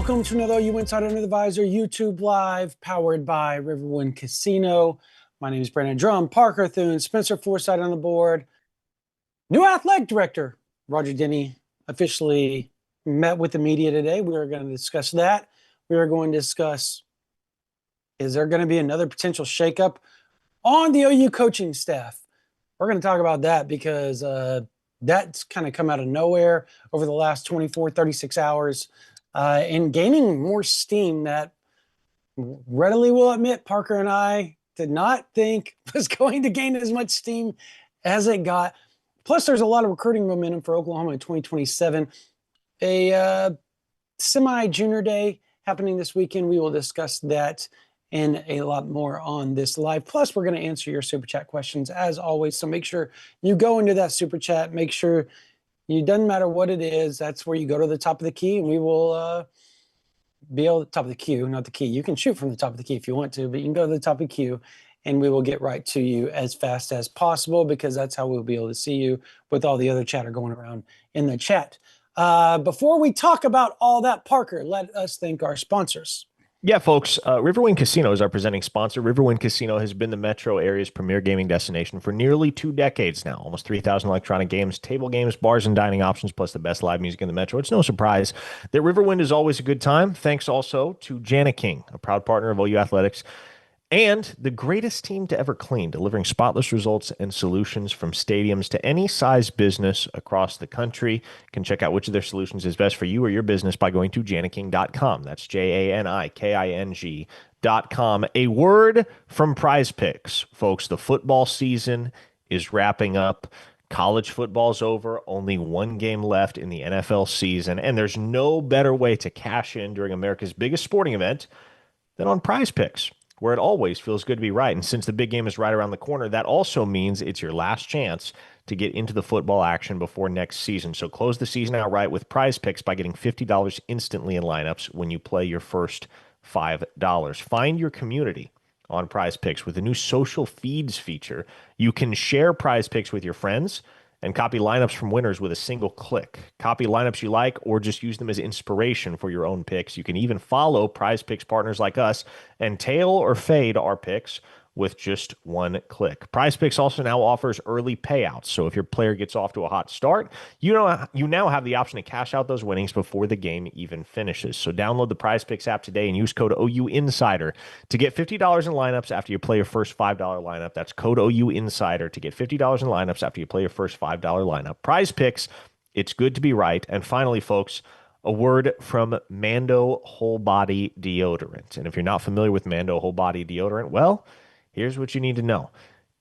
Welcome to another OU Insider Under the Visor YouTube Live, powered by Riverwind Casino. My name is Brandon Drum, Parker Thune, Spencer Forsythe on the board. New athletic director, Roger Denny, officially met with the media today. We are going to discuss that. We are going to discuss, is there going to be another potential shakeup on the OU coaching staff? We're going to talk about that because that's kind of come out of nowhere over the last 24, 36 hours. And gaining more steam that readily will admit Parker and I did not think was going to gain as much steam as it got. Plus, there's a lot of recruiting momentum for Oklahoma in 2027. A semi-junior day happening this weekend. We will discuss that and a lot more on this live. Plus, we're going to answer your Super Chat questions as always. So make sure you go into that Super Chat. Make sure it doesn't matter what it is. That's where you go to the top of the key, and we will be able to top of the queue, not the key. You can shoot from the top of the key if you want to, but you can go to the top of the queue, and we will get right to you as fast as possible because that's how we'll be able to see you with all the other chatter going around in the chat. Before we talk about all that, Parker, let us thank our sponsors. Yeah, folks, Riverwind Casino is our presenting sponsor. Riverwind Casino has been the metro area's premier gaming destination for nearly 2 decades now. Almost 3,000 electronic games, table games, bars, and dining options, plus the best live music in the metro. It's no surprise that Riverwind is always a good time. Thanks also to Jana King, a proud partner of OU Athletics, and the greatest team to ever clean, delivering spotless results and solutions from stadiums to any size business across the country. You can check out which of their solutions is best for you or your business by going to janiking.com. That's JANIKING.com. A word from Prize Picks. Folks, the football season is wrapping up. College football's over. Only one game left in the NFL season, and there's no better way to cash in during America's biggest sporting event than on Prize Picks, where it always feels good to be right. And since the big game is right around the corner, that also means it's your last chance to get into the football action before next season. So close the season out right with Prize Picks by getting $50 instantly in lineups when you play your first $5. Find your community on Prize Picks with the new social feeds feature. You can share Prize Picks with your friends and copy lineups from winners with a single click. Copy lineups you like or just use them as inspiration for your own picks. You can even follow Prize Picks partners like us and tail or fade our picks with just one click. Prize Picks also now offers early payouts. So if your player gets off to a hot start, you now have the option to cash out those winnings before the game even finishes. So download the Prize Picks app today and use code OU Insider to get $50 in lineups after you play your first $5 lineup. That's code OU Insider to get $50 in lineups after you play your first $5 lineup. Prize Picks, it's good to be right. And finally, folks, a word from Mando Whole Body Deodorant. And if you're not familiar with Mando Whole Body Deodorant, well, here's what you need to know.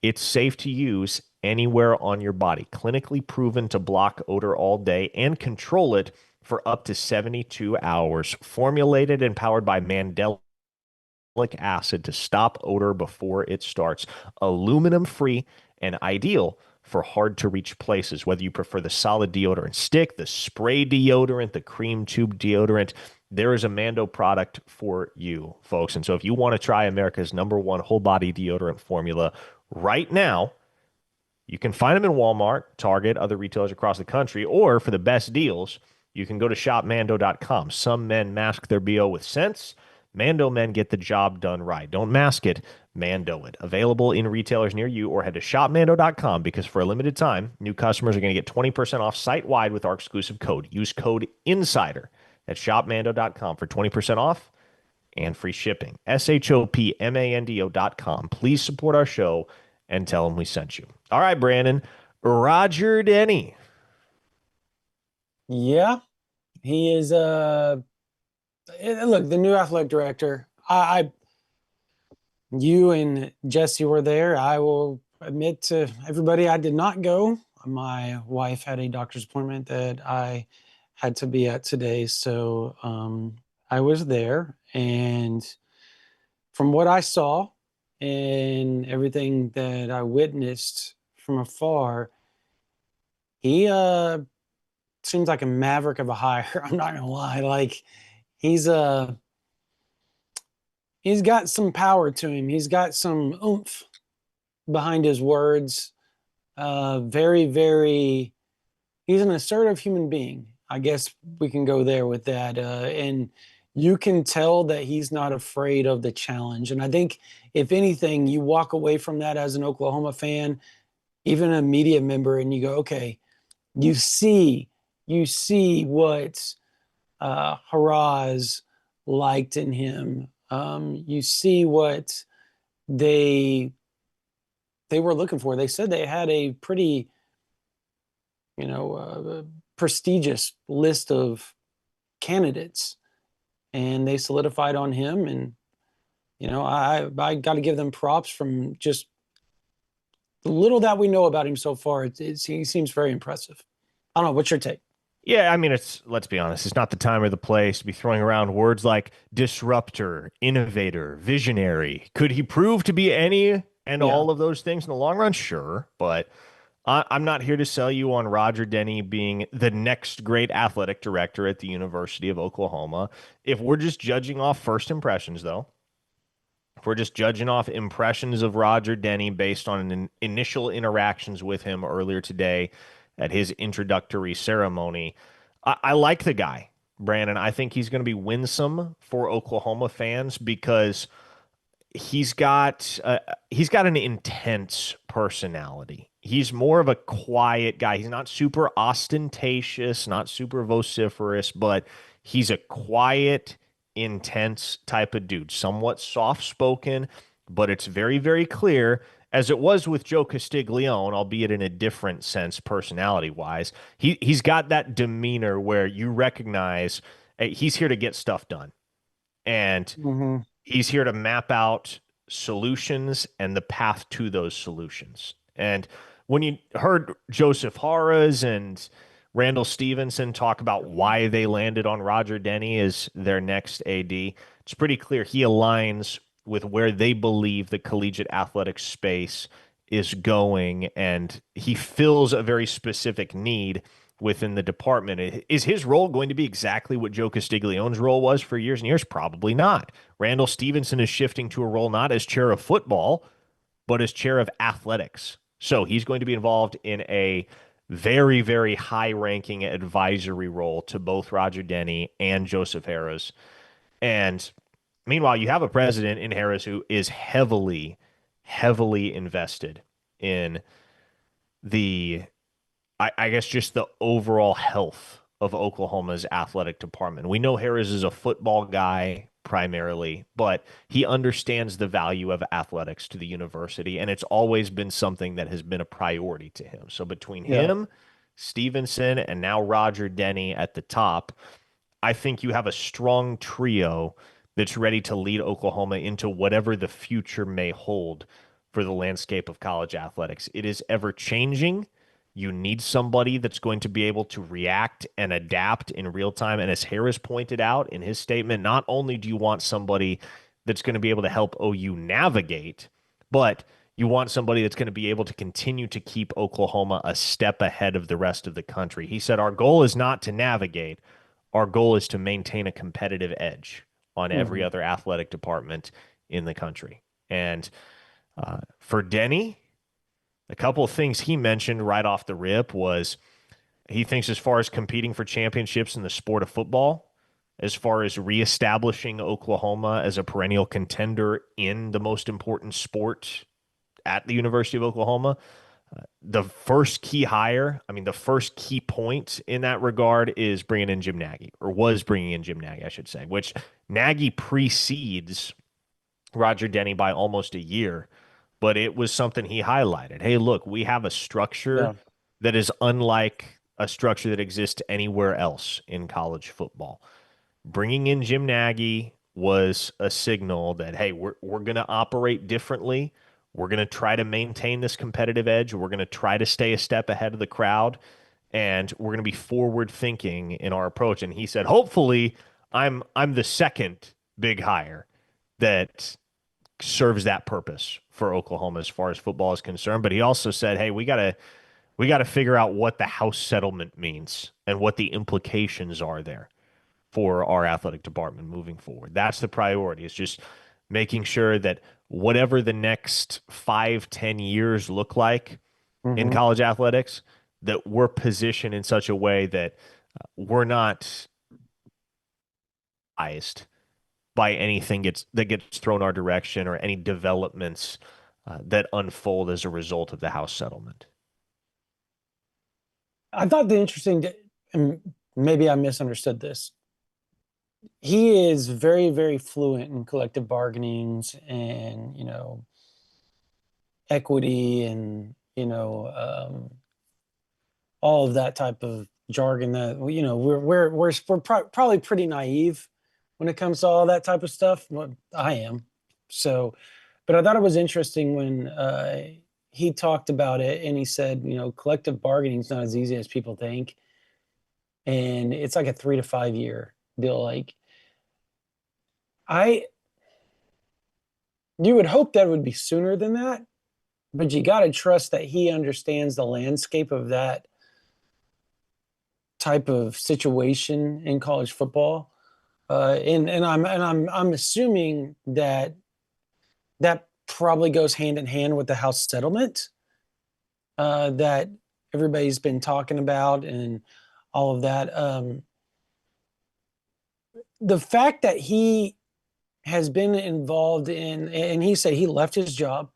It's safe to use anywhere on your body, clinically proven to block odor all day and control it for up to 72 hours. Formulated and powered by mandelic acid to stop odor before it starts. Aluminum-free and ideal for hard-to-reach places, whether you prefer the solid deodorant stick, the spray deodorant, the cream tube deodorant. There is a Mando product for you, folks. And so if you want to try America's #1 whole body deodorant formula right now, you can find them in Walmart, Target, other retailers across the country, or for the best deals, you can go to shopmando.com. Some men mask their BO with sense. Mando men get the job done right. Don't mask it, Mando it. Available in retailers near you, or head to shopmando.com because for a limited time, new customers are going to get 20% off site-wide with our exclusive code. Use code INSIDER at shopmando.com for 20% off and free shipping. shopmando.com. Please support our show and tell them we sent you. All right, Brandon. Roger Denny. Yeah, he is look, the new athletic director. You and Jesse were there. I will admit to everybody I did not go. My wife had a doctor's appointment that I had to be at today, so I was there, and from what I saw and everything that I witnessed from afar, he seems like a maverick of a hire. I'm not gonna lie. Like he's got some power to him. He's got some oomph behind his words. Very, very. He's an assertive human being. I guess we can go there with that. And you can tell that he's not afraid of the challenge. And I think, if anything, you walk away from that as an Oklahoma fan, even a media member, and you go, okay, you see, you see what Haraz liked in him. You see what they they were looking for. They said they had a pretty, prestigious list of candidates, and they solidified on him. And I got to give them props from just the little that we know about him so far. He seems very impressive. I don't know. What's your take? Yeah, I mean, let's be honest, it's not the time or the place to be throwing around words like disruptor, innovator, visionary. Could he prove to be any and Yeah. all of those things in the long run? Sure, but I'm not here to sell you on Roger Denny being the next great athletic director at the University of Oklahoma. If we're just judging off first impressions, though, if we're just judging off impressions of Roger Denny based on initial interactions with him earlier today at his introductory ceremony, I like the guy, Brandon. I think he's going to be winsome for Oklahoma fans because he's got an intense personality. He's more of a quiet guy. He's not super ostentatious, not super vociferous, but he's a quiet, intense type of dude. Somewhat soft-spoken, but it's very, very clear, as it was with Joe Castiglione, albeit in a different sense, personality-wise. He's got that demeanor where you recognize he's here to get stuff done. And Mm-hmm. he's here to map out solutions and the path to those solutions. And when you heard Joseph Harris and Randall Stevenson talk about why they landed on Roger Denny as their next AD, it's pretty clear he aligns with where they believe the collegiate athletics space is going, and he fills a very specific need within the department. Is his role going to be exactly what Joe Castiglione's role was for years and years? Probably not. Randall Stevenson is shifting to a role not as chair of football, but as chair of athletics. So he's going to be involved in a very, very high ranking advisory role to both Roger Denny and Joseph Harris. And meanwhile, you have a president in Harris who is heavily, heavily invested in the I guess just the overall health of Oklahoma's athletic department. We know Harris is a football guy primarily, but he understands the value of athletics to the university, and it's always been something that has been a priority to him. So between Yeah. him, Stevenson, and now Roger Denny at the top, I think you have a strong trio that's ready to lead Oklahoma into whatever the future may hold for the landscape of college athletics. It is ever changing. You need somebody that's going to be able to react and adapt in real time. And as Harris pointed out in his statement, not only do you want somebody that's going to be able to help OU navigate, but you want somebody that's going to be able to continue to keep Oklahoma a step ahead of the rest of the country. He said, our goal is not to navigate. Our goal is to maintain a competitive edge on every Mm-hmm. other athletic department in the country. And for Denny, a couple of things he mentioned right off the rip was he thinks as far as competing for championships in the sport of football, as far as reestablishing Oklahoma as a perennial contender in the most important sport at the University of Oklahoma, the first key hire, I mean, the first key point in that regard is bringing in Jim Nagy, or was bringing in Jim Nagy, I should say, which Nagy precedes Roger Denny by almost a year, but it was something he highlighted. Hey, look, we have a structure Yeah. that is unlike a structure that exists anywhere else in college football. Bringing in Jim Nagy was a signal that, hey, we're going to operate differently. We're going to try to maintain this competitive edge. We're going to try to stay a step ahead of the crowd, and we're going to be forward thinking in our approach. And he said, hopefully, I'm the second big hire that serves that purpose for Oklahoma as far as football is concerned. But he also said, hey, we got to figure out what the house settlement means and what the implications are there for our athletic department moving forward. That's the priority. It's just making sure that whatever the next 5, 10 years look like in Mm-hmm. college athletics, that we're positioned in such a way that we're not surprised by anything that gets thrown our direction or any developments that unfold as a result of the House settlement. I thought the interesting, and maybe I misunderstood this. He is very, very fluent in collective bargainings and, equity and, all of that type of jargon that, probably pretty naive when it comes to all that type of stuff. Well, I am. So, but I thought it was interesting when he talked about it and he said, collective bargaining is not as easy as people think. And it's like a 3 to 5 year deal. Like I, you would hope that would be sooner than that, but you got to trust that he understands the landscape of that type of situation in college football. And I'm assuming that that probably goes hand in hand with the House settlement that everybody's been talking about and all of that. The fact that he has been involved in, and he said he left his job,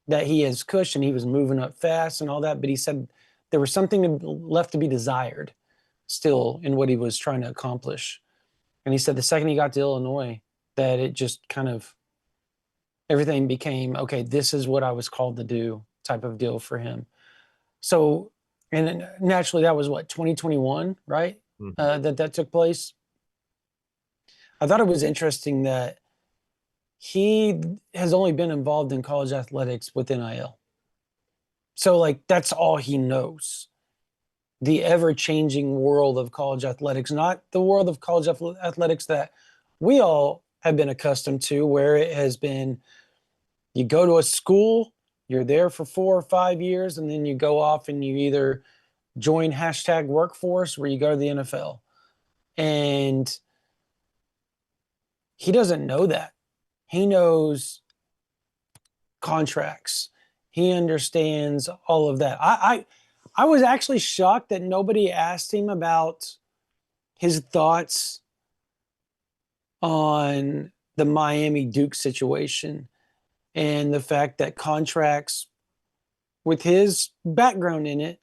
that he has cushioned, he was moving up fast and all that, but he said there was something left to be desired still in what he was trying to accomplish. And he said the second he got to Illinois, that it just kind of everything became okay. This is what I was called to do, type of deal for him. So, and naturally, that was what 2021, right? Mhm. That took place. I thought it was interesting that he has only been involved in college athletics with NIL. So, like, that's all he knows. The ever changing world of college athletics, not the world of college athletics that we all have been accustomed to, where it has been you go to a school, you're there for 4 or 5 years, and then you go off and you either join hashtag workforce where you go to the NFL. And he doesn't know that. He knows contracts. He understands all of that. I was actually shocked that nobody asked him about his thoughts on the Miami Duke situation and the fact that contracts with his background in it,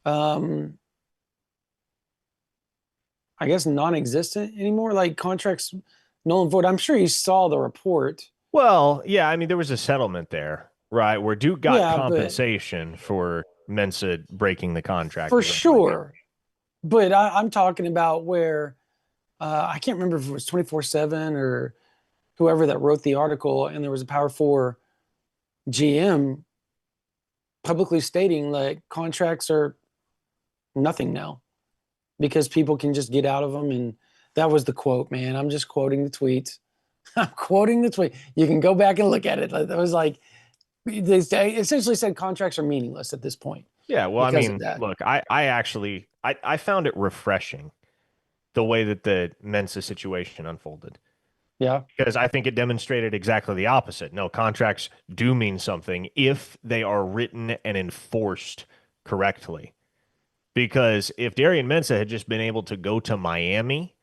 um, I guess non-existent anymore. Like contracts null and void. I'm sure you saw the report. Well, yeah, I mean, there was a settlement there, right, where Duke got Yeah, but compensation for Mensa breaking the contract, for as I mentioned. sure. But I'm talking about where I can't remember if it was 24/7 or whoever that wrote the article, and there was a Power Four GM publicly stating like contracts are nothing now because people can just get out of them. And that was the quote, man. I'm just quoting the tweet. I'm quoting the tweet. You can go back and look at it. It was like they essentially said contracts are meaningless at this point Yeah, well, I because of mean, that. look, I actually I found it refreshing the way that the Mensa situation unfolded Yeah. because I think it demonstrated exactly the opposite. No, contracts do mean something if they are written and enforced correctly. Because if Darian Mensa had just been able to go to Miami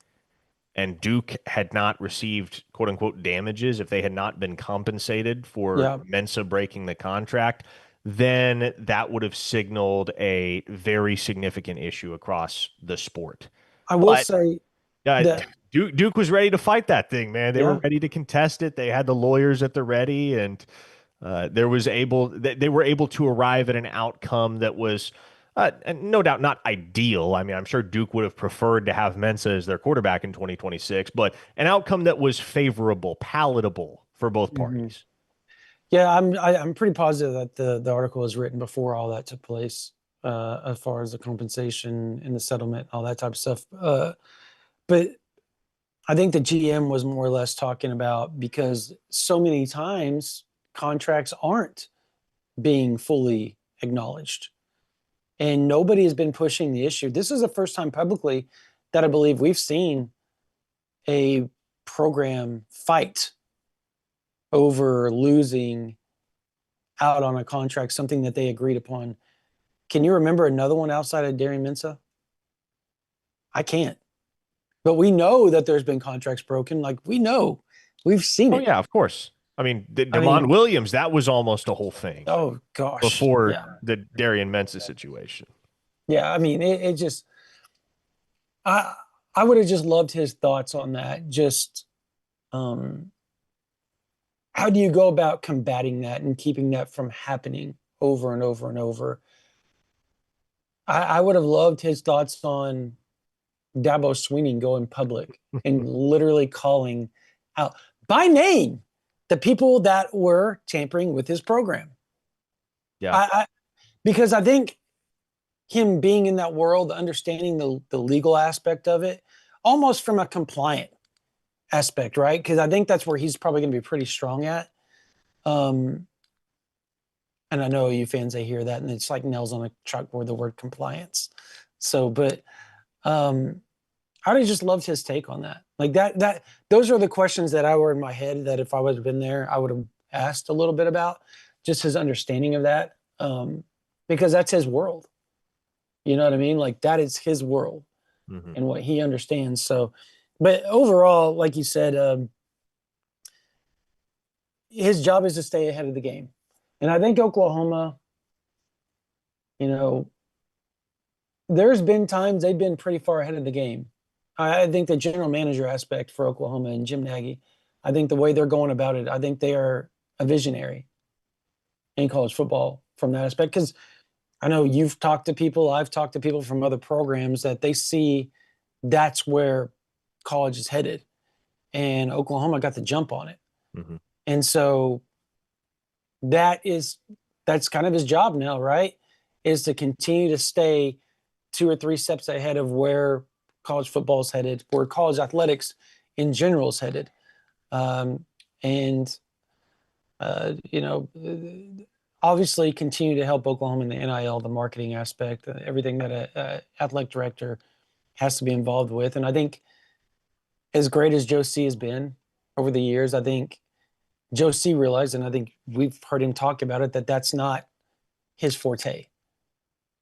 and Duke had not received quote unquote damages, if they had not been compensated for Yeah. Mensa breaking the contract, then that would have signaled a very significant issue across the sport. I will But say uh, that, Duke was ready to fight that thing, man. They were yeah, ready to contest it. They had the lawyers at the ready, and they were able to arrive at an outcome that was no doubt not ideal. I mean, I'm sure Duke would have preferred to have Mensa as their quarterback in 2026, but an outcome that was favorable, palatable for both mhm. parties. Yeah, I'm pretty positive that the article was written before all that took place, as far as the compensation and the settlement, all that type of stuff. But I think the GM was more or less talking about because so many times contracts aren't being fully acknowledged, and nobody has been pushing the issue. This is the first time publicly that I believe we've seen a program fight over losing out on a contract, something that they agreed upon. Can you remember another one outside of Darian Mensah? I can't. But we know that there's been contracts broken. Like we know, we've seen Oh it. yeah, of course. I mean, I Damon mean, Williams, that was almost a whole thing oh gosh, before yeah, the Darian Mensah situation. yeah. I mean, it just I I would have just loved his thoughts on that. Just um, how do you go about combating that and keeping that from happening over and over and over? I would have loved his thoughts on Dabo Sweeney going public and literally calling out by name the people that were tampering with his program. Yeah. I because I think him being in that world, understanding the legal aspect of it, almost from a compliant aspect, right? Because I think that's where he's probably going to be pretty strong at. Um, and I know you fans, they hear that, and it's like nails on a chalkboard, the word compliance. So, but I'd have just loved his take on that. Like those are the questions that I were in my head that if I would have been there, I would have asked a little bit about just his understanding of that. Because that's his world. You know what I mean? Like that is his world Mhm. and what he understands. So, but overall, like you said, his job is to stay ahead of the game. And I think Oklahoma, you know, there's been times they've been pretty far ahead of the game. I think the general manager aspect for Oklahoma and Jim Nagy, I think the way they're going about it, I think they are a visionary in college football from that aspect. Because I know you've talked to people, I've talked to people from other programs that they see that's where college is headed. And Oklahoma got the jump on it. Mhm. And so that is that's kind of his job now, right? Is to continue to stay 2 or 3 steps ahead of where college football is headed, where college athletics in general is headed. And you know, obviously continue to help Oklahoma in the NIL, the marketing aspect, everything that a athletic director has to be involved with. And I think as great as Joe C has been over the years, I think Joe C realized, and I think we've heard him talk about it, that that's not his forte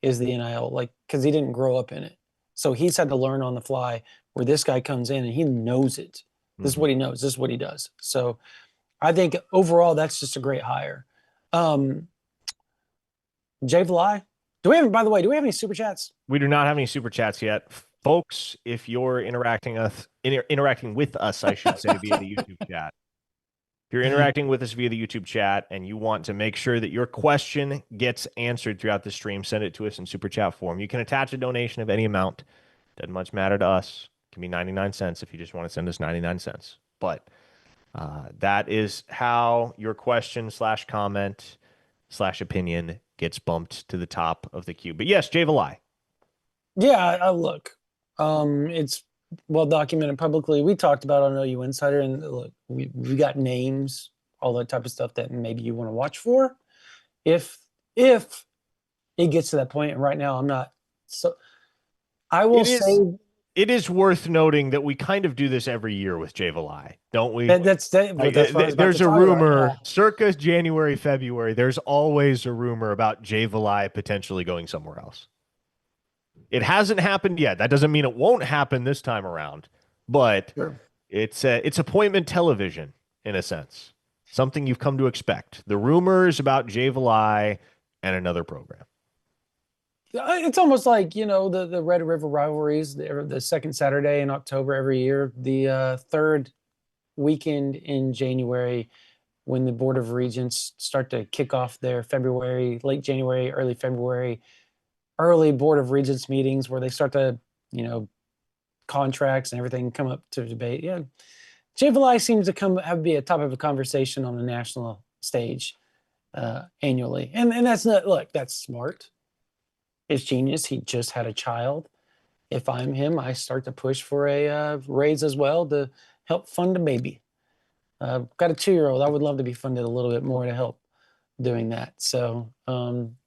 is the NIL, like, because he didn't grow up in it. So he's had to learn on the fly where this guy comes in and he knows it. This is Mhm. what he knows. This is what he does. So I think overall, that's just a great hire. Um, Jay Vly, by the way, do we have any super chats? We do not have any super chats yet. Folks, if you're interacting with us, I should say, via the YouTube chat. If you're interacting with us via the YouTube chat and you want to make sure that your question gets answered throughout the stream, send it to us in super chat form. You can attach a donation of any amount. Doesn't much matter to us. It can be 99 cents if you just want to send us 99 cents. But that is how your question slash comment slash opinion gets bumped to the top of the queue. But yes, Jay Valai. Yeah, I look. It's well documented publicly. We talked about on OU Insider, and look, we got names, all that type of stuff that maybe you want to watch for. If if it gets to that point, and right now I'm not. So I will It say is it is worth noting that we kind of do this every year with Jay Valai, don't we? that that's what I was about to There's a talk about. Yeah, rumor circa January, February. There's always a rumor about Jay Valai potentially going somewhere else. It hasn't happened yet. That doesn't mean it won't happen this time around, but sure. it's appointment television in a sense. Something you've come to expect. The rumors about Jay Valai and another program. It's almost like the Red River rivalries, the second Saturday in October every year, the third weekend in January when the Board of Regents start to kick off their February, late January, early February, early Board of Regents meetings where they start to, you know, contracts and everything come up to debate. Yeah. JVLI seems to be a top of a conversation on the national stage annually. And that's not, look, that's smart. It's genius. He just had a child. If I'm him, I start to push for a raise as well to help fund a baby. Got a 2-year-old. I would love to be funded a little bit more to help doing that. So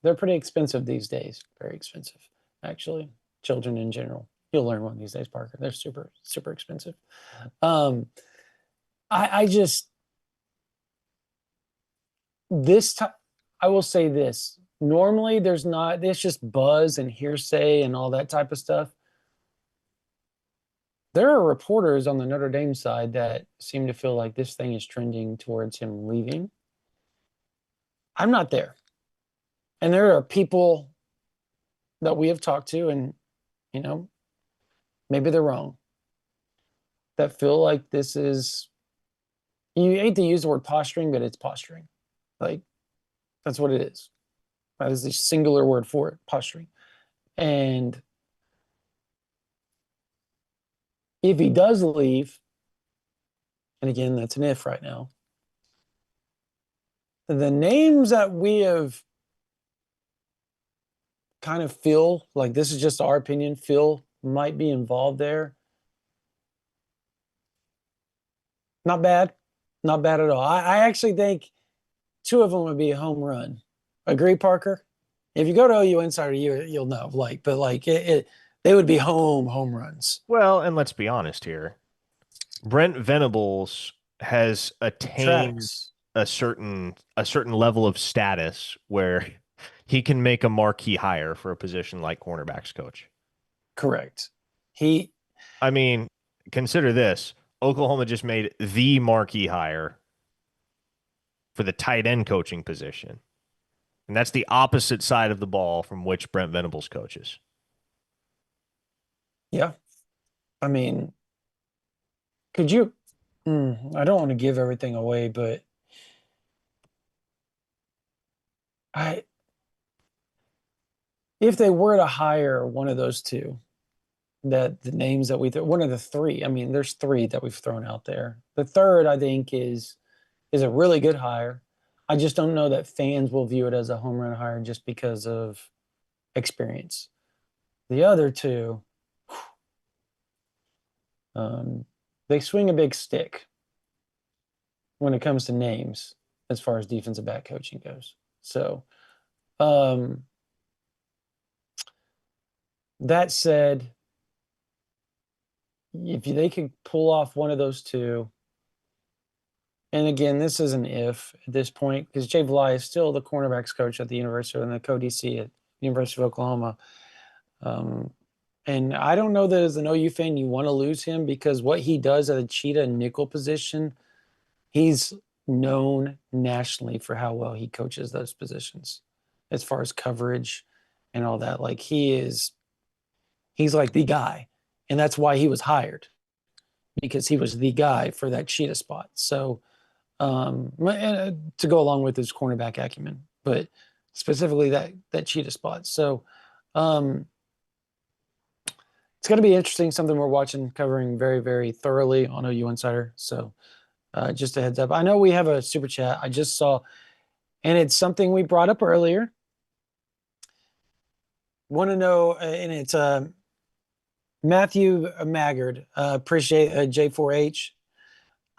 they're pretty expensive these days. Very expensive, actually. Children in general. You'll learn one of these days, Parker. They're super, super expensive. Um, I just this time I will say this. Normally, there's just buzz and hearsay and all that type of stuff. There are reporters on the Notre Dame side that seem to feel like this thing is trending towards him leaving. I'm not there. And there are people that we have talked to, and, you know, maybe they're wrong, that feel like this is, you hate to use the word posturing, but it's posturing. Like, that's what it is. That is the singular word for it, posturing. And if he does leave, and again, that's an if right now, the names that we have kind of feel like, this is just our opinion, feel might be involved there. Not bad. Not bad at all. I actually think two of them would be a home run. Agree, Parker? If you go to OU Insider, you'll know. Like, but like they would be home runs. Well, and let's be honest here. Brent Venables has attained Tracks. a certain level of status where he can make a marquee hire for a position like cornerbacks coach. Correct. He I mean, consider this. Oklahoma just made the marquee hire for the tight end coaching position. And that's the opposite side of the ball from which Brent Venables coaches. Yeah. I mean, could you? I don't want to give everything away, but I, if they were to hire one of those two, that the names that one of the three. I mean, there's three that we've thrown out there. The third, I think, is a really good hire. I just don't know that fans will view it as a home run hire just because of experience. The other two, um, they swing a big stick when it comes to names as far as defensive back coaching goes. So, um, that said, if they could pull off one of those two, and again, this is an if at this point, because Jay Valai is still the cornerbacks coach at the University and the co-DC at University of Oklahoma. And I don't know that as an OU fan you want to lose him, because what he does at a cheetah nickel position, he's known nationally for how well he coaches those positions as far as coverage and all that. Like he's like the guy. And that's why he was hired, because he was the guy for that cheetah spot. So to go along with his cornerback acumen, but specifically that cheetah spot. So it's going to be interesting. Something we're watching, covering very, very thoroughly on OU Insider. So just a heads up. I know we have a super chat I just saw, and it's something we brought up earlier. Want to know, and it's Matthew Maggard. Appreciate J4H.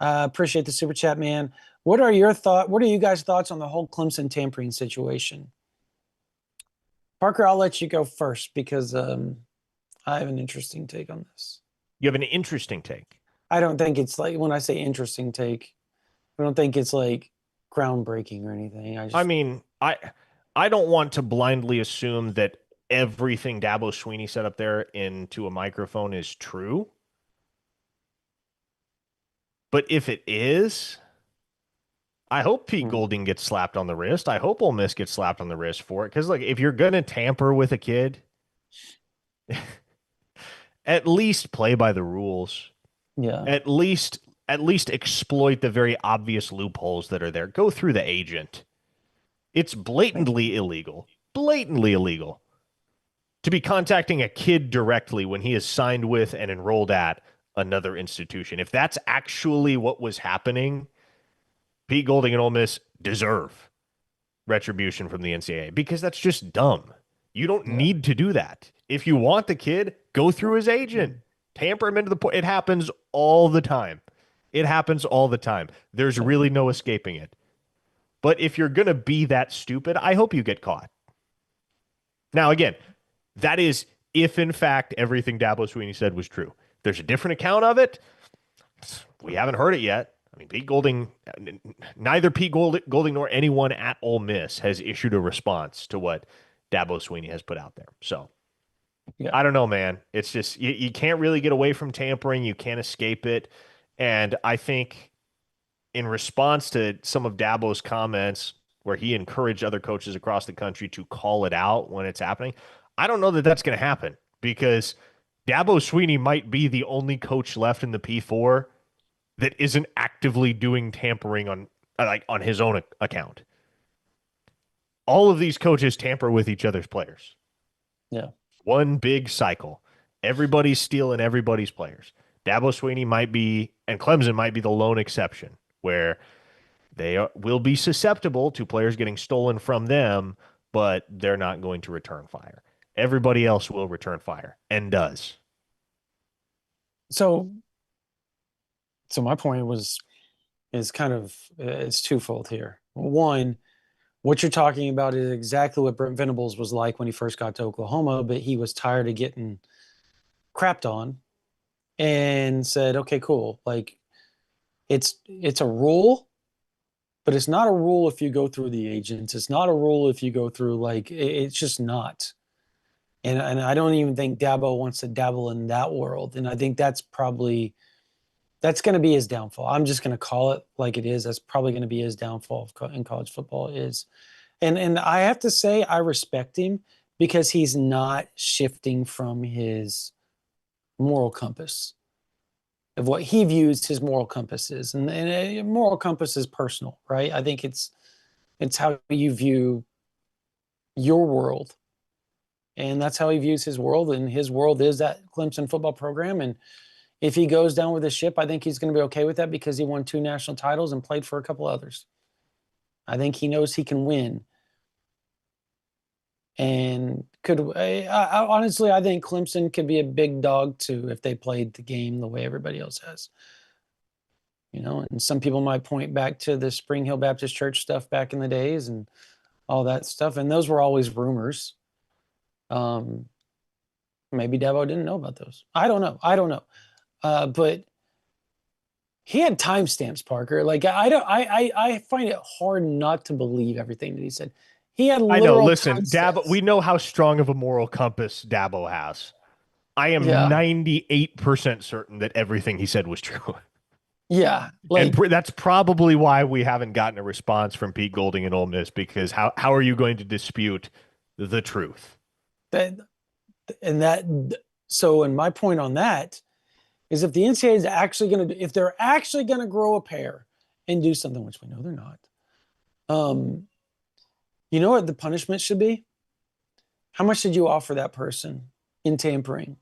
Appreciate the super chat, man. What are your thoughts? What are you guys' thoughts on the whole Clemson tampering situation? Parker, I'll let you go first, because I have an interesting take on this. You have an interesting take. I don't think it's like, when I say interesting take, I don't think it's like groundbreaking or anything. I mean, I don't want to blindly assume that everything Dabo Swinney said up there into a microphone is true. But if it is, I hope Pete Golding gets slapped on the wrist. I hope Ole Miss gets slapped on the wrist for it. Because, like, if you're going to tamper with a kid, at least play by the rules. Yeah. At least exploit the very obvious loopholes that are there. Go through the agent. It's blatantly illegal. Blatantly illegal to be contacting a kid directly when he is signed with and enrolled at another institution. If that's actually what was happening, Pete Golding and Ole Miss deserve retribution from the NCAA, because that's just dumb. You don't need to do that. If you want the kid, go through his agent. Tamper him into the point. It happens all the time. It happens all the time. There's really no escaping it. But if you're going to be that stupid, I hope you get caught. Now, again, that is if, in fact, everything Dabo Swinney said was true. There's a different account of it. We haven't heard it yet. I mean, Pete Golding, neither Pete Golding nor anyone at Ole Miss has issued a response to what Dabo Swinney has put out there. So Yeah. I don't know, man. It's just you can't really get away from tampering. You can't escape it. And I think in response to some of Dabo's comments where he encouraged other coaches across the country to call it out when it's happening, I don't know that that's going to happen because Dabo Sweeney might be the only coach left in the P4 that isn't actively doing tampering on on his own account. All of these coaches tamper with each other's players. Yeah. One big cycle. Everybody's stealing everybody's players. Dabo Sweeney might be, and Clemson might be the lone exception where will be susceptible to players getting stolen from them, but they're not going to return fire. Everybody else will return fire and does. So, so my point is kind of it's twofold here. One, what you're talking about is exactly what Brent Venables was like when he first got to Oklahoma, but he was tired of getting crapped on and said, "Okay, cool. Like it's a rule, but it's not a rule if you go through the agents. It's not a rule if you go through it's just not." And I don't even think Dabo wants to dabble in that world. And I think that's going to be his downfall. I'm just going to call it like it is. That's probably going to be his downfall in college football is. And I have to say I respect him because he's not shifting from his moral compass of what he views his moral compass is. And a moral compass is personal, right? I think it's how you view your world. And that's how he views his world. And his world is that Clemson football program. And if he goes down with the ship, I think he's going to be okay with that because he won 2 national titles and played for a couple others. I think he knows he can win. And honestly, I think Clemson could be a big dog too if they played the game the way everybody else has. And some people might point back to the Spring Hill Baptist Church stuff back in the days and all that stuff. And those were always rumors. Maybe Dabo didn't know about those. I don't know. But he had timestamps, Parker. Like I find it hard not to believe everything that he said. He had I know. literal Listen, Dabo, timestamps. we know how strong of a moral compass Dabo has. I am Yeah, 98% certain that everything he said was true. yeah. And Like that's probably why we haven't gotten a response from Pete Golding and Ole Miss because how are you going to dispute the truth? that, and that. So, and my point on that is, if the NCAA is actually going to, if they're actually going to grow a pair and do something, which we know they're not, um, you know what the punishment should be? How much did you offer that person in tampering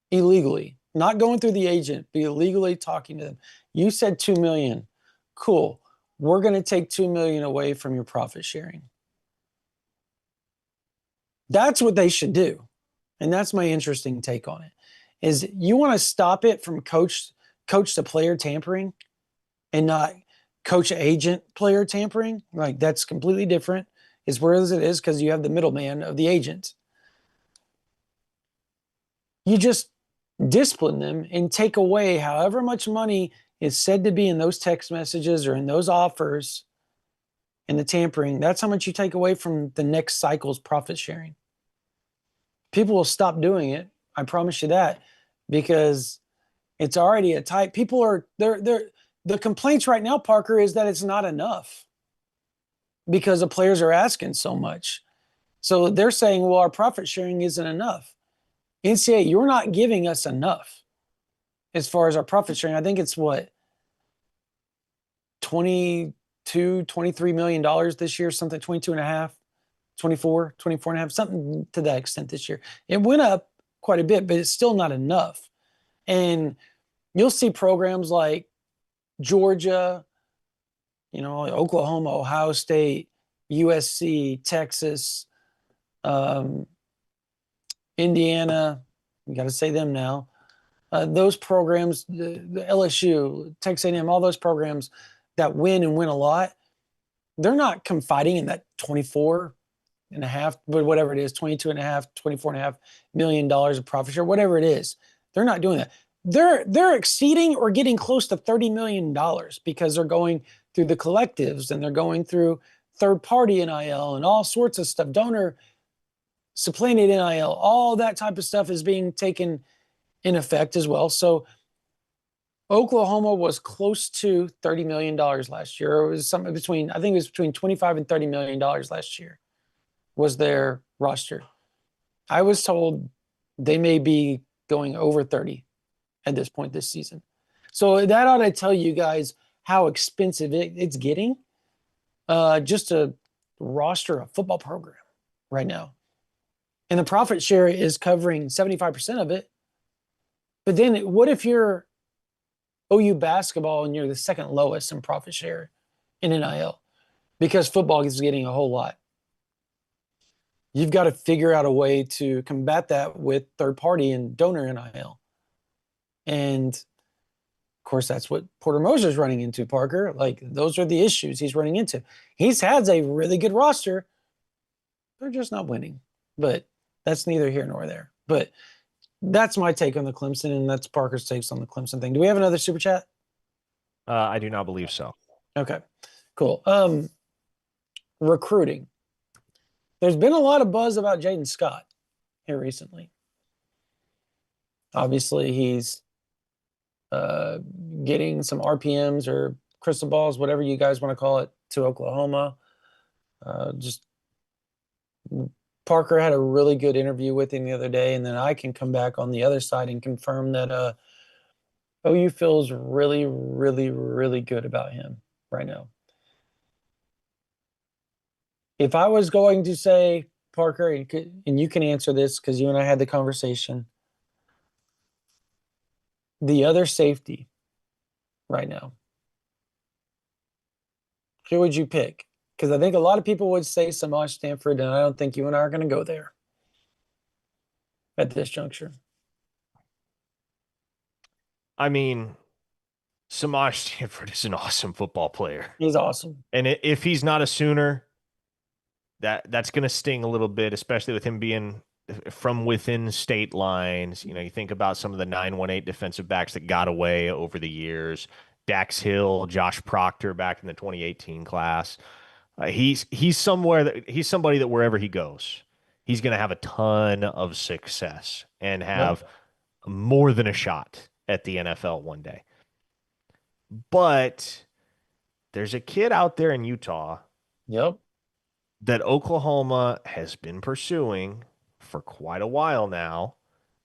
illegally, not going through the agent, but illegally talking to them? You said 2 million. Cool. We're going to take 2 million away from your profit sharing. That's what they should do. And that's my interesting take on it. Is you want to stop it from coach to player tampering and not coach agent player tampering? Like that's completely different. As whereas it is because you have the middleman of the agent. You just discipline them and take away however much money is said to be in those text messages or in those offers and the tampering. That's how much you take away from the next cycle's profit sharing. People will stop doing it. I promise you that, because it's already a tight. People are they're the complaints right now, Parker, is that it's not enough because the players are asking so much. So they're saying, well, our profit sharing isn't enough. NCAA, you're not giving us enough as far as our profit sharing. I think it's what, 22, $23 million this year, something 22 and a half, 24, 24 and a half, something to that extent this year. It went up quite a bit, but it's still not enough. And you'll see programs like Georgia, Oklahoma, Ohio State, USC, Texas, Indiana. You got to say them now. Those programs, the LSU, Texas A&M, all those programs that win and win a lot, they're not confiding in that 24 and a half, but whatever it is, 22 and a half, 24 and a half million dollars of profit share, whatever it is. They're not doing that. They're exceeding or getting close to $30 million because they're going through the collectives and they're going through third party NIL and all sorts of stuff, donor supplanted NIL, all that type of stuff is being taken in effect as well. So Oklahoma was close to $30 million last year. It was something between, I think it was between 25 and $30 million last year was their roster. I was told they may be going over 30 at this point this season. So that ought to tell you guys how expensive it's getting just to roster a football program right now. And the profit share is covering 75% of it. But then what if you're OU basketball and you're the second lowest in profit share in NIL? Because football is getting a whole lot. You've got to figure out a way to combat that with third party and donor NIL. And of course, that's what Porter Moser's running into, Parker. Like, those are the issues he's running into. He's had a really good roster. They're just not winning. But that's neither here nor there. But that's my take on the Clemson, and that's Parker's takes on the Clemson thing. Do we have another super chat? I do not believe so. Okay, cool. Recruiting. There's been a lot of buzz about Jaden Scott here recently. Obviously, he's getting some RPMs or crystal balls, whatever you guys want to call it, to Oklahoma. Just Parker had a really good interview with him the other day, and then I can come back on the other side and confirm that OU feels really, really, really good about him right now. If I was going to say, Parker, and you can answer this because you and I had the conversation, the other safety right now, who would you pick? Because I think a lot of people would say Samaj Stanford, and I don't think you and I are going to go there at this juncture. I mean, Samaj Stanford is an awesome football player. He's awesome. And if he's not a Sooner, that's going to sting a little bit, especially with him being from within state lines. You know, you think about some of the 918 defensive backs that got away over the years. Dax Hill, Josh Proctor back in the 2018 class. He's somebody that wherever he goes, he's going to have a ton of success and have more than a shot at the NFL one day. But there's a kid out there in Utah Yep. that Oklahoma has been pursuing for quite a while now,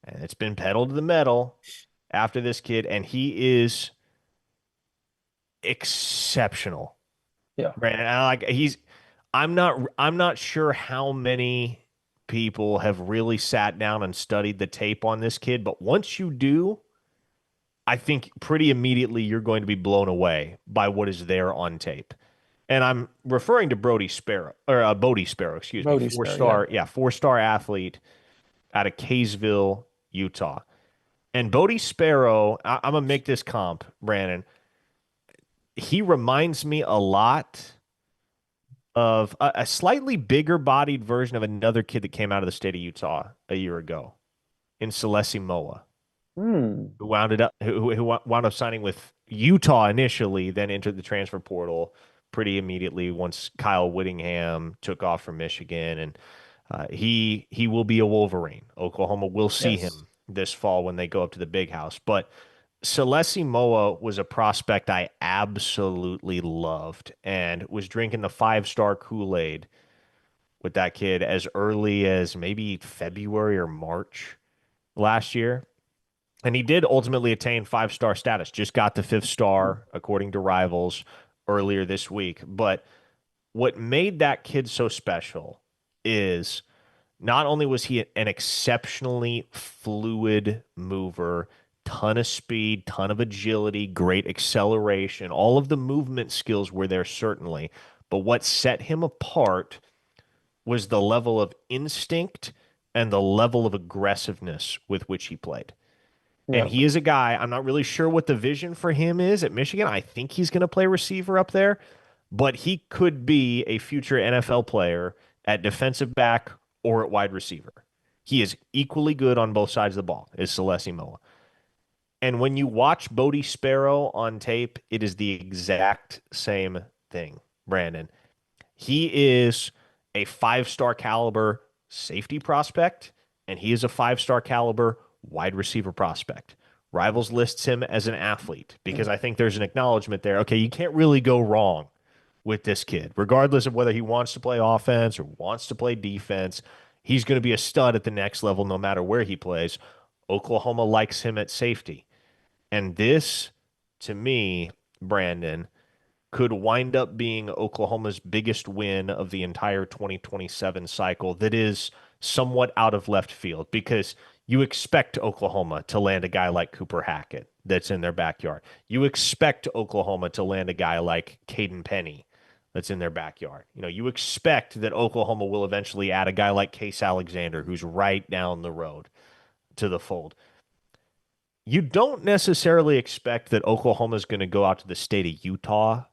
and it's been pedal to the metal after this kid, and he is exceptional. Yeah. Brandon, I'm not sure how many people have really sat down and studied the tape on this kid, but once you do, I think pretty immediately you're going to be blown away by what is there on tape. And I'm referring to Bodie Sparrow, excuse me, Bodie Sparrow, four-star athlete out of Kaysville, Utah. And Bodie Sparrow, I'm gonna make this comp, Brandon. He reminds me a lot of a slightly bigger bodied version of another kid that came out of the state of Utah a year ago in Celesi Moa, Hmm. who wound up signing with Utah initially, then entered the transfer portal pretty immediately once Kyle Whittingham took off from Michigan, and he will be a Wolverine. Oklahoma will see him Yes. this fall when they go up to the big house. But Celesi Moa was a prospect I absolutely loved and was drinking the 5-star Kool-Aid with that kid as early as maybe February or March last year. And he did ultimately attain 5-star status, just got the 5th star, according to Rivals, earlier this week. But what made that kid so special is not only was he an exceptionally fluid mover, ton of speed, ton of agility, great acceleration, all of the movement skills were there certainly, but what set him apart was the level of instinct and the level of aggressiveness with which he played. And Yeah. he is a guy, I'm not really sure what the vision for him is at Michigan. I think he's going to play receiver up there, but he could be a future NFL player at defensive back or at wide receiver. He is equally good on both sides of the ball, is Celesi Moa. And when you watch Bodie Sparrow on tape, it is the exact same thing, Brandon. He is a 5-star caliber safety prospect, and he is a 5-star caliber wide receiver prospect. Rivals lists him as an athlete because I think there's an acknowledgement there. Okay, you can't really go wrong with this kid, regardless of whether he wants to play offense or wants to play defense. He's going to be a stud at the next level no matter where he plays. Oklahoma likes him at safety. And this, to me, Brandon, could wind up being Oklahoma's biggest win of the entire 2027 cycle that is somewhat out of left field because you expect Oklahoma to land a guy like Cooper Hackett that's in their backyard. You expect Oklahoma to land a guy like Caden Penny that's in their backyard. You expect that Oklahoma will eventually add a guy like Case Alexander who's right down the road to the fold. You don't necessarily expect that Oklahoma is going to go out to the state of Utah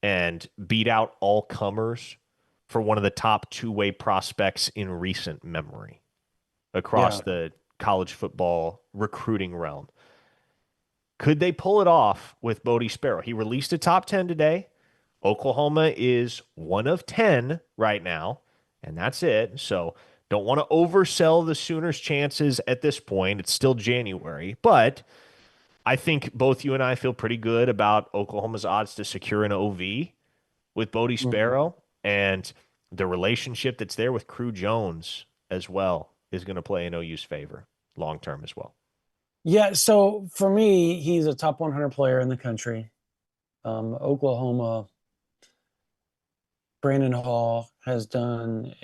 and beat out all comers for one of the top two-way prospects in recent memory across Yeah. the college football recruiting realm. Could they pull it off with Bodie Sparrow? He released a top 10 today. Oklahoma is one of 10 right now, and that's it. So don't want to oversell the Sooners' chances at this point. It's still January, but I think both you and I feel pretty good about Oklahoma's odds to secure an OV with Bodie Mhm. Sparrow, and the relationship that's there with Crew Jones as well is going to play in OU's favor long term as well. Yeah. So for me, he's a top 100 player in the country. Oklahoma, Brandon Hall has done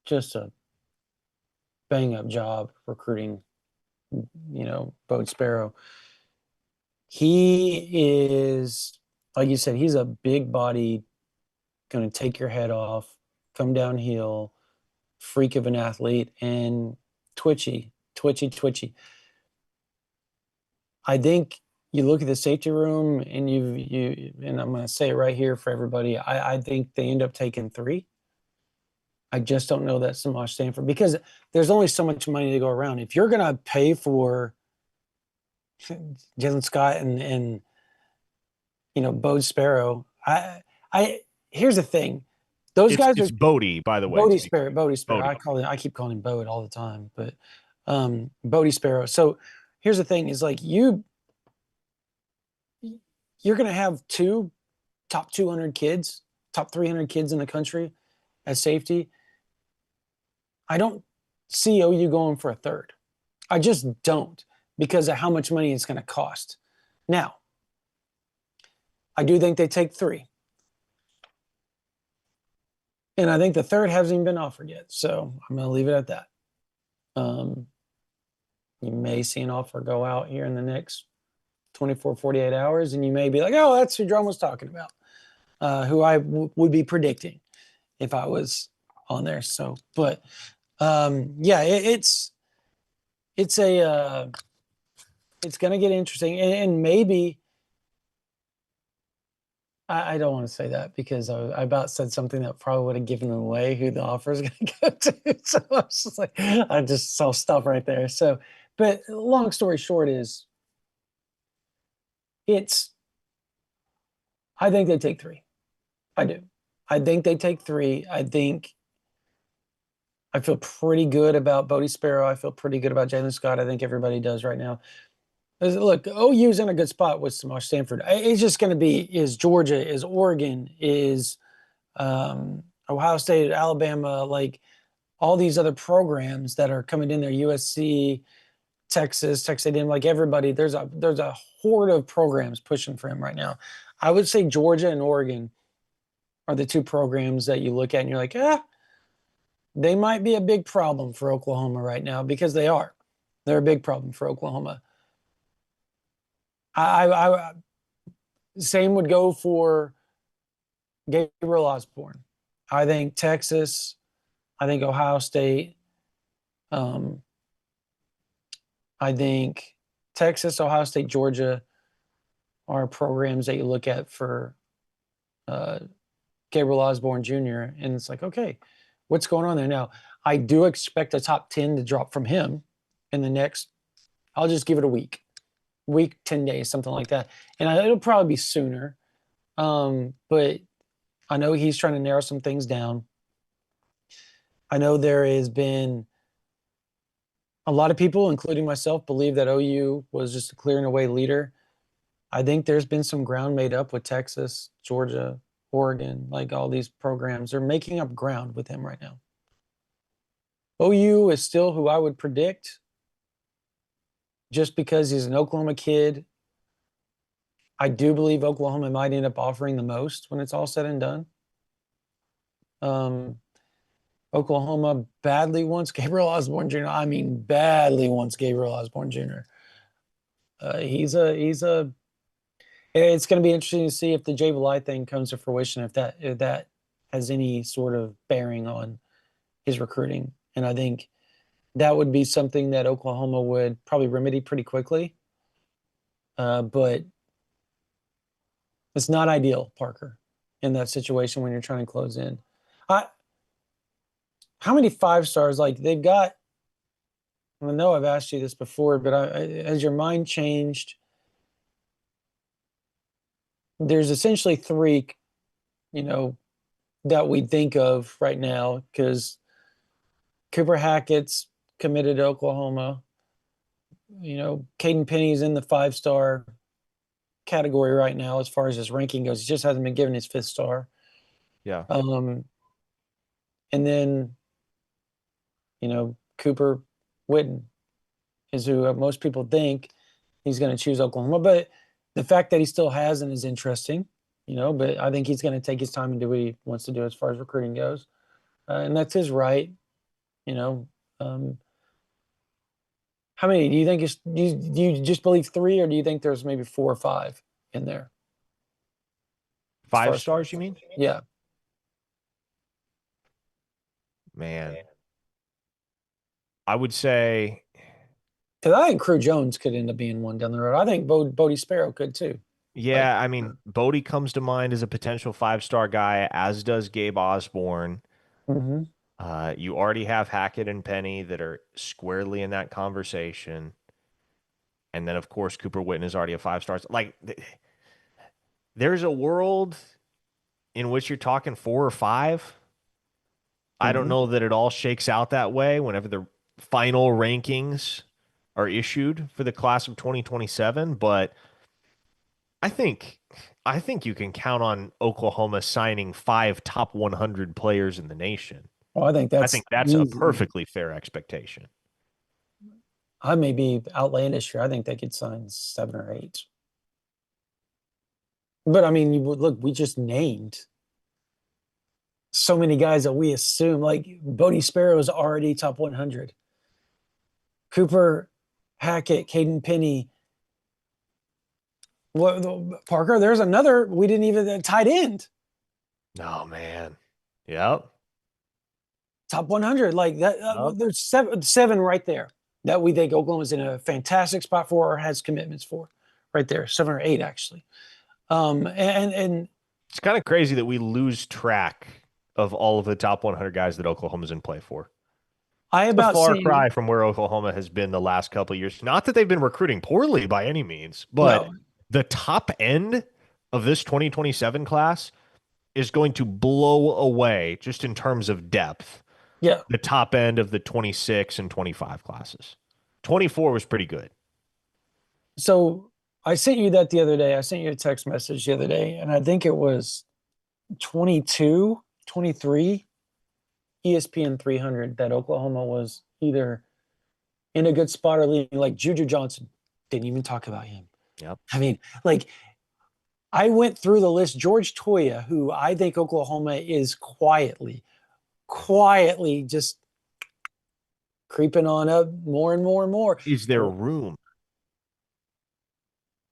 just a bang up job recruiting, Bode Sparrow. He is, like you said, he's a big body, going to take your head off, come downhill, freak of an athlete, and twitchy, twitchy, twitchy. I think you look at the safety room and and I'm going to say it right here for everybody. I think they end up taking three. I just don't know that Samaj Stanford because there's only so much money to go around. If you're going to pay for Jalen Scott and Bode Sparrow, I here's the thing. Those It's guys are it's Bodie, by the way, Bodie to be Sparrow, clear. Bodie Sparrow. Bodie. I keep calling him Bode all the time, but Bodie Sparrow. So here's the thing: is like you're going to have two top 200 kids, top 300 kids in the country as safety. I don't see OU going for a third. I just don't because of how much money it's going to cost. Now, I do think they take three. And I think the third hasn't even been offered yet. So I'm going to leave it at that. Um, you may see an offer go out here in the next 24, 48 hours, and you may be like, oh, that's who Drum was talking about, who I would be predicting if I was on there. So, but yeah, it's going to get interesting. And maybe, I don't want to say that because I about said something that probably would have given away who the offer is going to go to. So I was just like, I'll stop right there. So, but long story short is, I think they take three. I do. I think they take three. I feel pretty good about Bodie Sparrow. I feel pretty good about Jalen Scott. I think everybody does right now. Look, OU's in a good spot with Samaj Stanford. It's just going to be is Georgia, is Oregon, is Ohio State, Alabama, like all these other programs that are coming in there, USC, Texas A&M, like everybody. There's a horde of programs pushing for him right now. I would say Georgia and Oregon are the two programs that you look at and you're like, they might be a big problem for Oklahoma right now because they are. They're a big problem for Oklahoma. I same would go for Gabriel Osborne. I think Texas, I think Ohio State, I think Texas, Ohio State, Georgia are programs that you look at for Gabriel Osborne Jr. And it's like, okay, what's going on there now? I do expect a top 10 to drop from him in the next, I'll just give it a week, 10 days, something like that. And it'll probably be sooner. But I know he's trying to narrow some things down. I know there has been a lot of people, including myself, believe that OU was just a clear and away leader. I think there's been some ground made up with Texas, Georgia, Oregon, like all these programs. They're making up ground with him right now. OU is still who I would predict just because he's an Oklahoma kid. I do believe Oklahoma might end up offering the most when it's all said and done. Um, Oklahoma badly wants Gabriel Osborne Jr. I mean, badly wants Gabriel Osborne Jr. He's a. It's going to be interesting to see if the Jay Valai thing comes to fruition, if that has any sort of bearing on his recruiting. And I think that would be something that Oklahoma would probably remedy pretty quickly. But it's not ideal, Parker, in that situation when you're trying to close in. I, how many 5 stars? Like they've got. I know I've asked you this before, but has your mind changed? There's essentially three, you know, that we think of right now because Cooper Hackett's committed to Oklahoma. Caden Penny's in the 5 star category right now as far as his ranking goes. He just hasn't been given his 5th star. Yeah. And then, Cooper Witten is who most people think he's going to choose Oklahoma. But the fact that he still hasn't is interesting, but I think he's going to take his time and do what he wants to do as far as recruiting goes. And that's his right, you know. How many do you think do you just believe 3, or do you think there's maybe 4 or 5 in there? As far 5 stars, you mean? Yeah. Man, I would say, Because I think Crew Jones could end up being one down the road. I think Bodie Sparrow could too. Like, yeah, I mean, Bodie comes to mind as a potential 5 star guy, as does Gabe Osborne. mhm. You already have Hackett and Penny that are squarely in that conversation. And then, of course, Cooper Witten is already a 5 star. Like, there's a world in which you're talking 4 or 5. I don't Mhm. know that it all shakes out that way whenever the final rankings are issued for the class of 2027, but I think I think you can count on Oklahoma signing 5 top 100 players in the nation. Well, I think I that's think that's a easy. perfectly fair expectation. I may be outlandish here. I think they could sign 7 or 8. But I mean, look, we just named so many guys that we assume, like Bodie Sparrow is already top 100. Cooper Hackett, Caden Penny, Parker. There's another we didn't even tight end. Oh man. Yep. Top 100, like that. Yep. There's seven right there that we think Oklahoma's in a fantastic spot for or has commitments for, right there, 7 or 8 actually. And It's kind of crazy that we lose track of all of the top 100 guys that Oklahoma's in play for. I It's a about far seen cry from where Oklahoma has been the last couple of years. Not that they've been recruiting poorly by any means, but no, the top end of this 2027 class is going to blow away just in terms of depth yeah. the top end of the 26 and 25 classes. 24 was pretty good. So I sent you that the other day. I sent you a text message the other day, and I think it was 22, 23 ESPN 300 that Oklahoma was either in a good spot or leading. Like Juju Johnson, didn't even talk about him. Yep. I mean, like I went through the list. George Toya, who I think Oklahoma is quietly just creeping on up more and more and more. Is there room?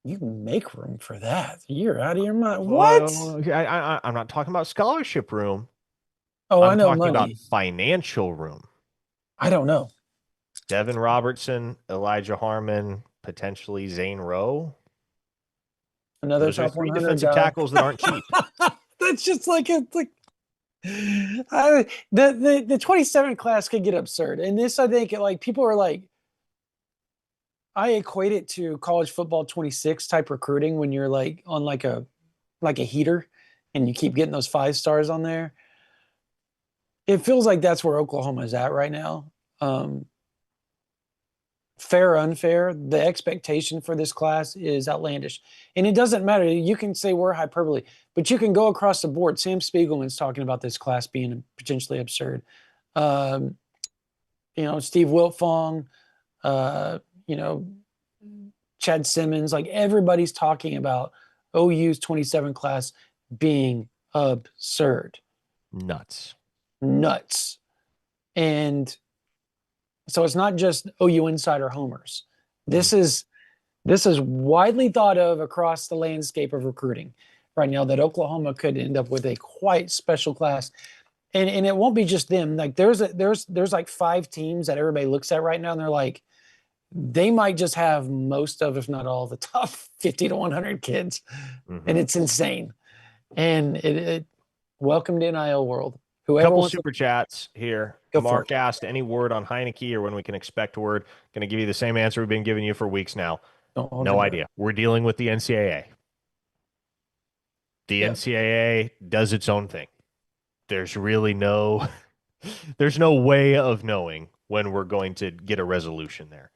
You make room for that. You're out of your mind. What? Well, I'm not talking about scholarship room. Oh, I I'm know talking about money. financial room. I don't know. Devin Robertson, Elijah Harmon, potentially Zane Rowe. Another Those are top 3 100 defensive guy. tackles that aren't cheap. That's just like it's like the 27 class could get absurd. And this, I think, like people are like, I equate it to college football 26 type recruiting when you're like on like a heater and you keep getting those 5 stars on there. it feels like that's where Oklahoma is at right now. Fair or unfair, the expectation for this class is outlandish. And it doesn't matter. You can say we're hyperbole, but you can go across the board. Sam Spiegelman's talking about this class being potentially absurd. Um, Steve Wiltfong, uh, you know, Chad Simmons, like everybody's talking about OU's 27 class being absurd, Nuts. nuts. And so it's not just OU insider homers. This is widely thought of across the landscape of recruiting right now that Oklahoma could end up with a quite special class. And it won't be just them. Like there's like 5 teams that everybody looks at right now and they're like, they might just have most of, if not all, the top 50 to 100 kids. Mm-hmm. And it's insane. And it welcome to NIL world. Whoever Couple wants super chats here. go for Mark it. asked, any word on Heineke or when we can expect word? Going to give you the same answer we've been giving you for weeks now. Don't hold No your breath. idea. We're dealing with the NCAA. The Yeah. NCAA does its own thing. There's really there's no way of knowing when we're going to get a resolution there.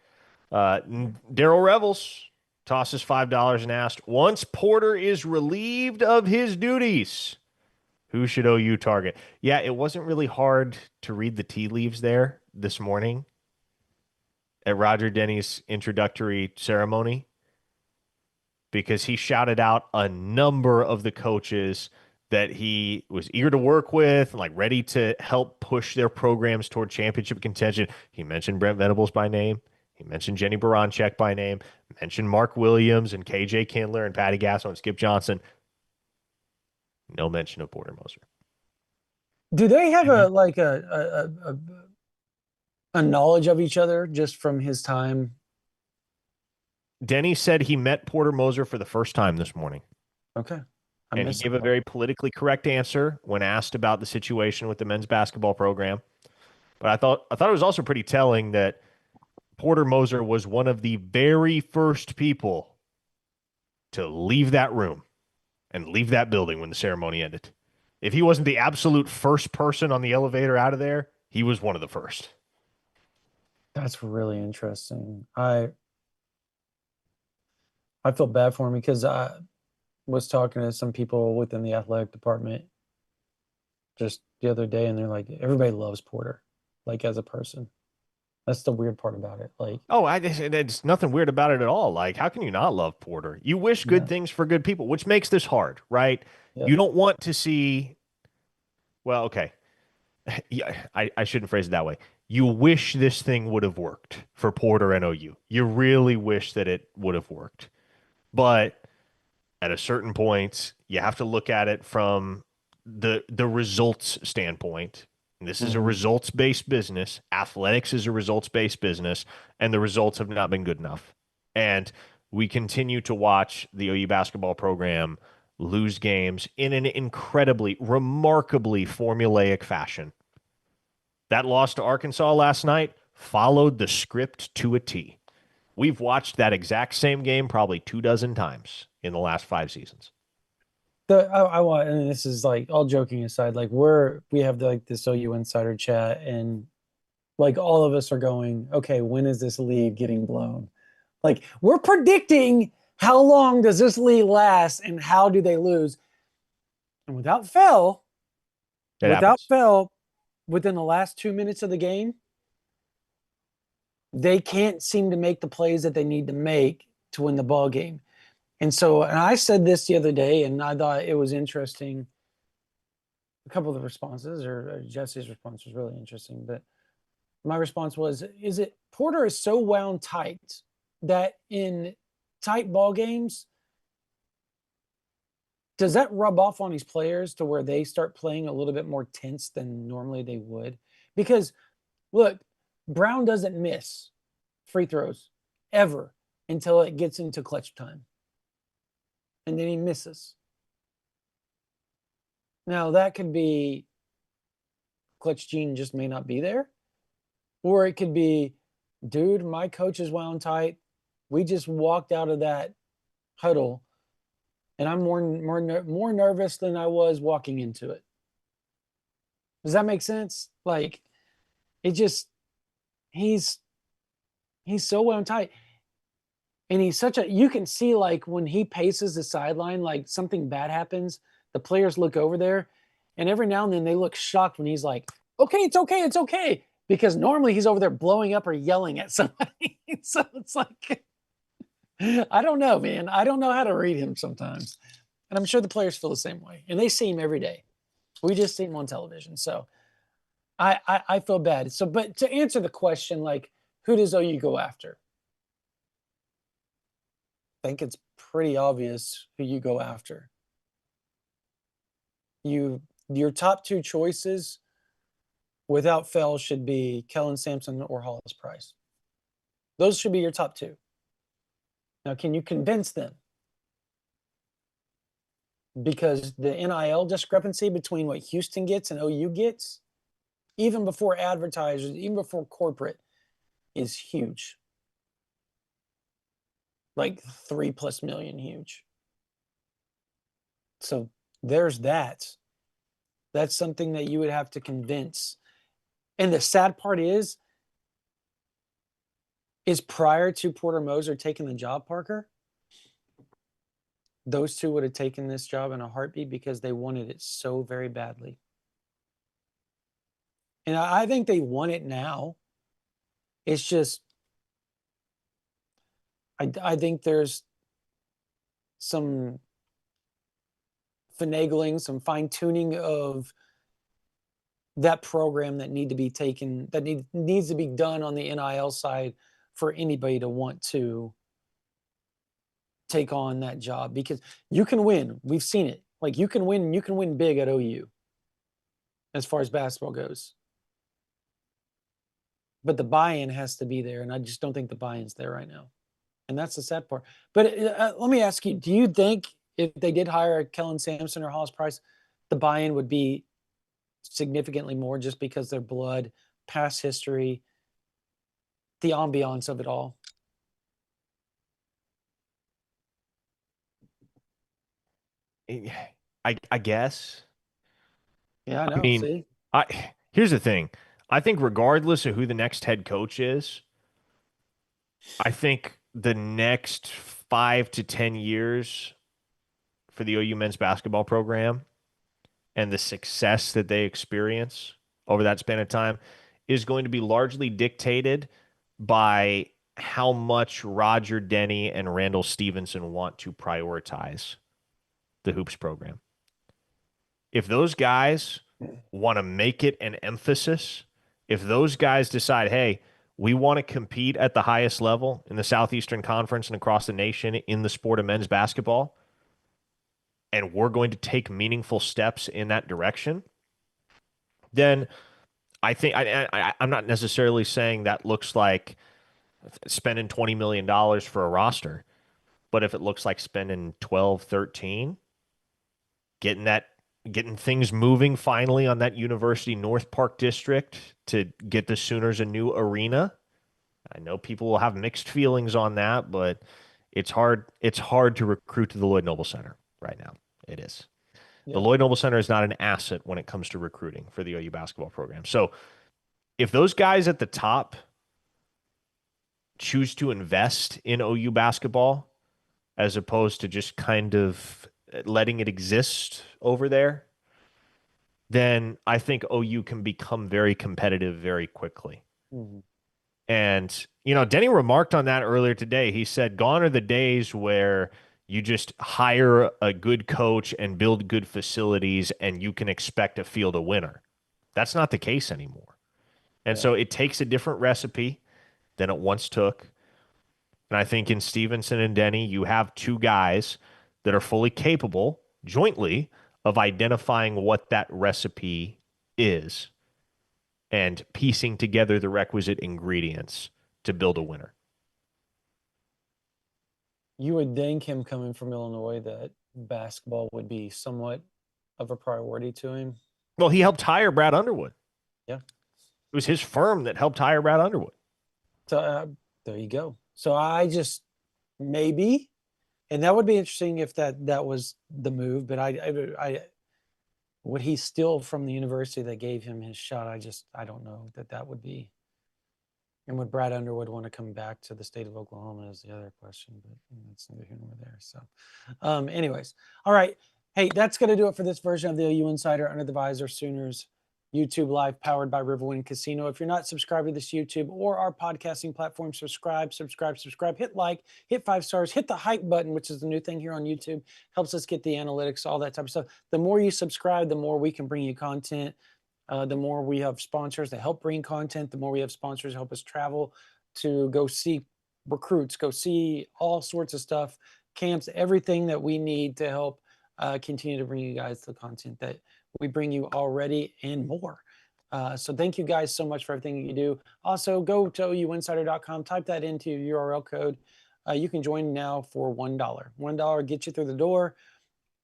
Daryl Revels tosses $5 and asked, once Porter is relieved of his duties, who should OU target? Yeah, it wasn't really hard to read the tea leaves there this morning at Roger Denny's introductory ceremony because he shouted out a number of the coaches that he was eager to work with and like ready to help push their programs toward championship contention. He mentioned Brent Venables by name. He mentioned Jenny Baranchek by name, mentioned Mark Williams and KJ Kindler and Patty Gasso and Skip Johnson. No mention of Porter Moser. Do they have a knowledge of each other just from his time? Denny said he met Porter Moser for the first time this morning. Okay. And he gave a very politically correct answer when asked about the situation with the men's basketball program. But I thought it was also pretty telling that Porter Moser was one of the very first people to leave that room and leave that building when the ceremony ended. If he wasn't the absolute first person on the elevator out of there, he was one of the first. That's really interesting. I feel bad for him because I was talking to some people within the athletic department just the other day, and they're like, everybody loves Porter, like as a person. That's the weird part about it. Like, It's nothing weird about it at all. Like, how can you not love Porter? You wish good yeah, things for good people, which makes this hard, right? yeah. You don't want to see, well, okay. Yeah, I shouldn't phrase it that way. You wish this thing would have worked for Porter and OU. You really wish that it would have worked. But at a certain point, you have to look at it from the results standpoint. And this is a Mhm. results-based business. Athletics is a results-based business, and the results have not been good enough. And we continue to watch the OU basketball program lose games in an incredibly, remarkably formulaic fashion. That loss to Arkansas last night followed the script to a T. We've watched that exact same game probably 24 times in the last 5 seasons. I want, and this is like all joking aside, like we have like this OU insider chat, and like all of us are going, okay, when is this lead getting blown? Like we're predicting how long does this lead last and how do they lose? And It without happens. fail, within the last 2 minutes of the game, they can't seem to make the plays that they need to make to win the ball game. And so, and I said this the other day, and I thought it was interesting. A couple of the responses, or Jesse's response was really interesting, but my response was, is it Porter is so wound tight that in tight ball games, does that rub off on these players to where they start playing a little bit more tense than normally they would? Because look, Brown doesn't miss free throws ever until it gets into clutch time. And then he misses. Now that could be clutch gene just may not be there. Or it could be, dude, my coach is wound tight. We just walked out of that huddle and I'm more nervous than I was walking into it. Does that make sense? Like it just he's he's so well tight. And he's such a you can see like when he paces the sideline, like something bad happens, the players look over there, and every now and then they look shocked when he's like, okay, it's okay, it's okay. Because normally he's over there blowing up or yelling at somebody. So it's like I don't know, man. I don't know how to read him sometimes. And I'm sure the players feel the same way. And they see him every day. We just see him on television. So I feel bad. So, but to answer the question, like, who does OU go after? I think it's pretty obvious who you go after. Your top two choices without fail should be Kellen Sampson or Hollis Price. Those should be your top two. Now, can you convince them? Because the NIL discrepancy between what Houston gets and OU gets, even before advertisers, even before corporate, is huge. Like 3+ million huge. So there's that. That's something that you would have to convince. And the sad part is prior to Porter Moser taking the job, Parker, those two would have taken this job in a heartbeat because they wanted it so very badly. And I think they want it now. It's just, I think there's some finagling, some fine tuning of that program that need to be taken, that needs to be done on the NIL side for anybody to want to take on that job, because you can win. We've seen it. Like you can win big at OU as far as basketball goes. But the buy-in has to be there, and I just don't think the buy-in's there right now. And that's the sad part. But let me ask you, do you think if they did hire Kellen Sampson or Hollis Price, the buy-in would be significantly more just because their blood, past history, the ambiance of it all? I guess. Yeah, I I know. mean, See? here's the thing. I think regardless of who the next head coach is, I think the next 5 to 10 years for the OU men's basketball program and the success that they experience over that span of time is going to be largely dictated by how much Roger Denny and Randall Stevenson want to prioritize the hoops program. If those guys want to make it an emphasis, if those guys decide, hey, we want to compete at the highest level in the Southeastern Conference and across the nation in the sport of men's basketball, and we're going to take meaningful steps in that direction, then I think I'm not necessarily saying that looks like spending $20 million for a roster, but if it looks like spending 12, 13, getting things moving finally on that University North Park district to get the Sooners a new arena. I know people will have mixed feelings on that, but it's hard to recruit to the Lloyd Noble Center right now. It is. The Yeah. Lloyd Noble Center is not an asset when it comes to recruiting for the OU basketball program. So if those guys at the top choose to invest in OU basketball as opposed to just kind of letting it exist over there, then I think OU can become very competitive very quickly. Mm-hmm. And, Denny remarked on that earlier today. He said, gone are the days where you just hire a good coach and build good facilities and you can expect to field a winner. That's not the case anymore. And Yeah. so it takes a different recipe than it once took. And I think in Stevenson and Denny, you have two guys that are fully capable jointly of identifying what that recipe is and piecing together the requisite ingredients to build a winner. You would think him coming from Illinois that basketball would be somewhat of a priority to him. Well, he helped hire Brad Underwood. Yeah. It was his firm that helped hire Brad Underwood. So there you go. So I just maybe, and that would be interesting if that was the move. But would he steal from the university that gave him his shot? I don't know that would be. And would Brad Underwood want to come back to the state of Oklahoma is the other question, but that's neither here nor there. So, anyways, all right. Hey, that's going to do it for this version of the OU Insider Under the Visor Sooners YouTube Live powered by Riverwind Casino. If you're not subscribed to this YouTube or our podcasting platform, subscribe, hit like, hit 5 stars, hit the hype button, which is the new thing here on YouTube. Helps us get the analytics, all that type of stuff. The more you subscribe, the more we can bring you content. The more we have sponsors that help bring content, the more we have sponsors help us travel to go see recruits, go see all sorts of stuff, camps, everything that we need to help continue to bring you guys the content that we bring you already and more. So thank you guys so much for everything you do. Also, go to ouinsider.com, type that into your URL code. You can join now for $1. $1 gets you through the door.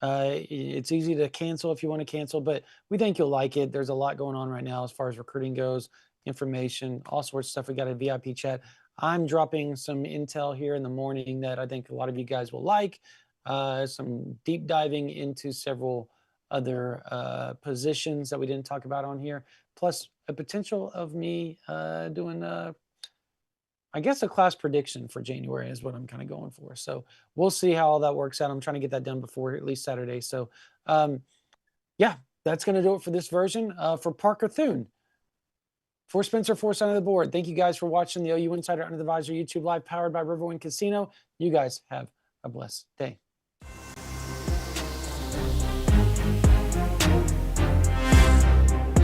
It's easy to cancel if you want to cancel, but we think you'll like it. There's a lot going on right now as far as recruiting goes, information, all sorts of stuff. We got a VIP chat. I'm dropping some intel here in the morning that I think a lot of you guys will like. Some deep diving into several other positions that we didn't talk about on here, plus a potential of me doing I guess a class prediction for January is what I'm kind of going for. So we'll see how all that works out. I'm trying to get that done before at least Saturday. So yeah, that's going to do it for this version. For Parker Thune, for Spencer Forsythe on the board, thank you guys for watching the OU Insider Under the Visor YouTube Live powered by Riverwind Casino. You guys have a blessed day.